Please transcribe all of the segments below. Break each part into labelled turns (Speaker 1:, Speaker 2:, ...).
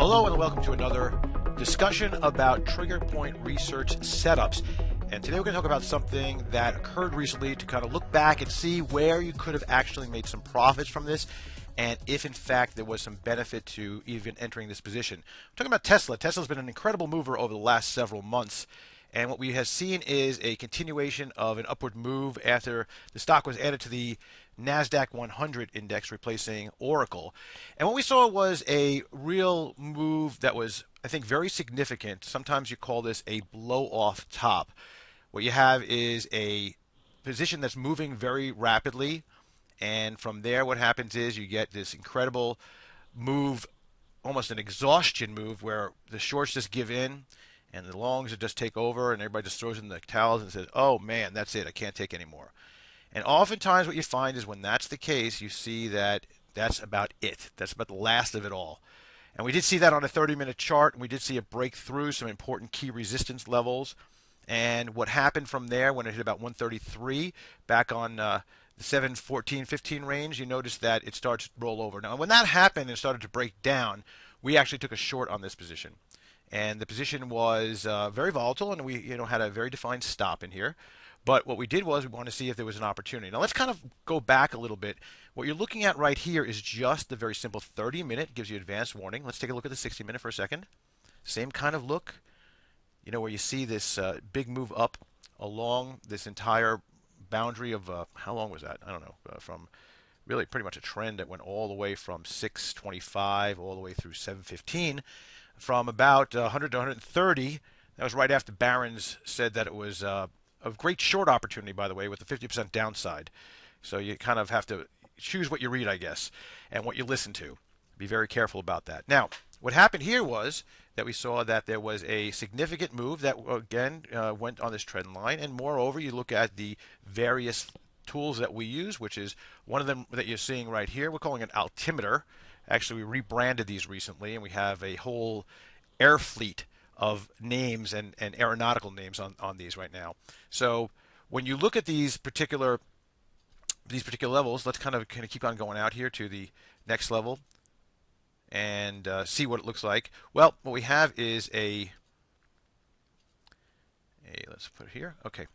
Speaker 1: Hello and welcome to another discussion about trigger point research setups. And today we're going to talk about something that occurred recently to kind of look back and see where you could have actually made some profits from this, and if in fact there was some benefit to even entering this position. We're talking about Tesla. Tesla's been an incredible mover over the last several months. And what we have seen is a continuation of an upward move after the stock was added to the NASDAQ 100 index, replacing Oracle. And what we saw was a real move that was, I think, very significant. Sometimes you call this a blow-off top. What you have is a position that's moving very rapidly. And from there, what happens is you get this incredible move, almost an exhaustion move, where the shorts just give in and the longs just take over, and everybody just throws in the towels and says, oh man, that's it, I can't take anymore. And oftentimes what you find is when that's the case, you see that that's about it. That's about the last of it all. And we did see that on a 30-minute chart, and we did see it break through some important key resistance levels. And what happened from there when it hit about 133 back on the 714-15 range, you notice that it starts to roll over. Now, when that happened and started to break down, we actually took a short on this position. And the position was very volatile, and we had a very defined stop in here. But what we did was we wanted to see if there was an opportunity. Now let's kind of go back a little bit. What you're looking at right here is just the very simple 30-minute, gives you advanced warning. Let's take a look at the 60-minute for a second. Same kind of look, where you see this big move up along this entire boundary of, how long was that? I don't know, from really pretty much a trend that went all the way from 625 all the way through 715. From about 100 to 130, that was right after Barron's said that it was a great short opportunity, by the way, with the 50% downside. So you kind of have to choose what you read, I guess, and what you listen to. Be very careful about that. Now, what happened here was that we saw that there was a significant move that, again, went on this trend line. And moreover, you look at the various tools that we use, which is one of them that you're seeing right here. We're calling it an altimeter. Actually, we rebranded these recently, and we have a whole air fleet of names and aeronautical names on these right now. So when you look at these particular levels, let's kind of keep on going out here to the next level and see what it looks like. Well, what we have is let's put it here. Okay.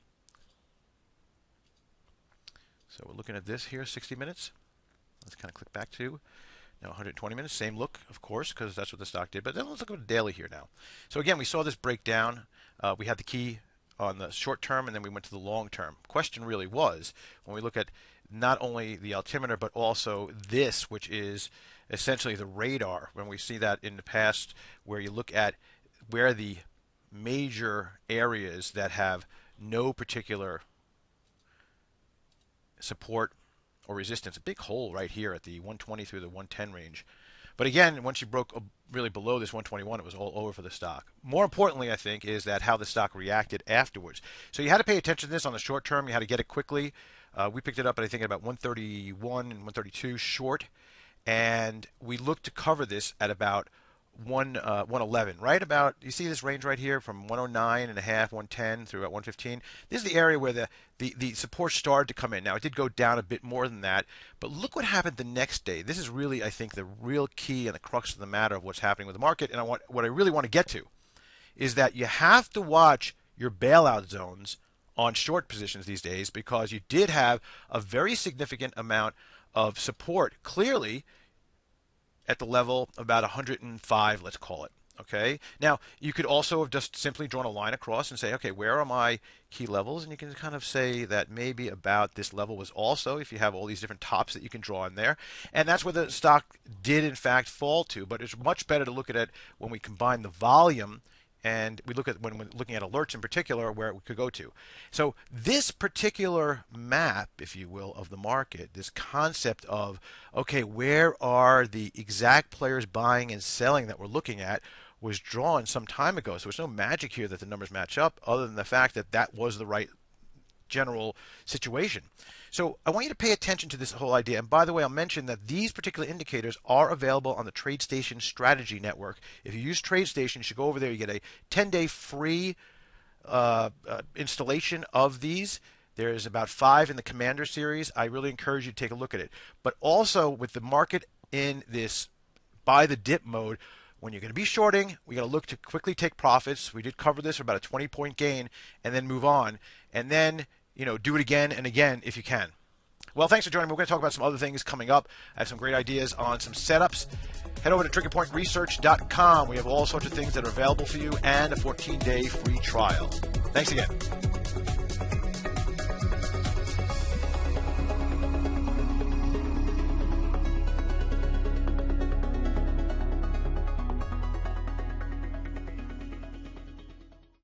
Speaker 1: So we're looking at this here, 60 minutes. Let's kind of click back to. Now 120 minutes, same look, of course, because that's what the stock did. But then let's look at the daily here now. So again, we saw this breakdown. We had the key on the short term, and then we went to the long term. Question really was, when we look at not only the altimeter, but also this, which is essentially the radar, when we see that in the past, where you look at where the major areas that have no particular support or resistance, a big hole right here at the 120 through the 110 range. But again, once you broke really below this 121, it was all over for the stock. More importantly, I think, is that how the stock reacted afterwards. So you had to pay attention to this on the short term. You had to get it quickly. We picked it up, I think, at about 131 and 132 short. And we looked to cover this at about 111, right about, you see this range right here from 109 and a half, 110 through about 115. This is the area where the support started to come in. Now, it did go down a bit more than that, but look what happened the next day. This is really, I think, the real key and the crux of the matter of what's happening with the market. And what I really want to get to is that you have to watch your bailout zones on short positions these days, because you did have a very significant amount of support clearly at the level of about 105, let's call it. Okay. Now, you could also have just simply drawn a line across and say, okay, where are my key levels? And you can kind of say that maybe about this level was also, if you have all these different tops that you can draw in there. And that's where the stock did, in fact, fall to. But it's much better to look at it when we combine the volume, and we look at, when we're looking at alerts in particular, where it could go to. So this particular map, if you will, of the market, this concept of, okay, where are the exact players buying and selling that we're looking at, was drawn some time ago. So there's no magic here that the numbers match up, other than the fact that that was the right general situation. So I want you to pay attention to this whole idea. And by the way, I'll mention that these particular indicators are available on the TradeStation Strategy Network. If you use TradeStation, you should go over there. You get a 10-day free installation of these. There's about 5 in the Commander series. I really encourage you to take a look at it. But also, with the market in this buy the dip mode, when you're going to be shorting, we got to look to quickly take profits. We did cover this for about a 20-point gain and then move on. And then, do it again and again if you can. Well, thanks for joining me. We're going to talk about some other things coming up. I have some great ideas on some setups. Head over to triggerpointresearch.com. We have all sorts of things that are available for you and a 14-day free trial. Thanks again.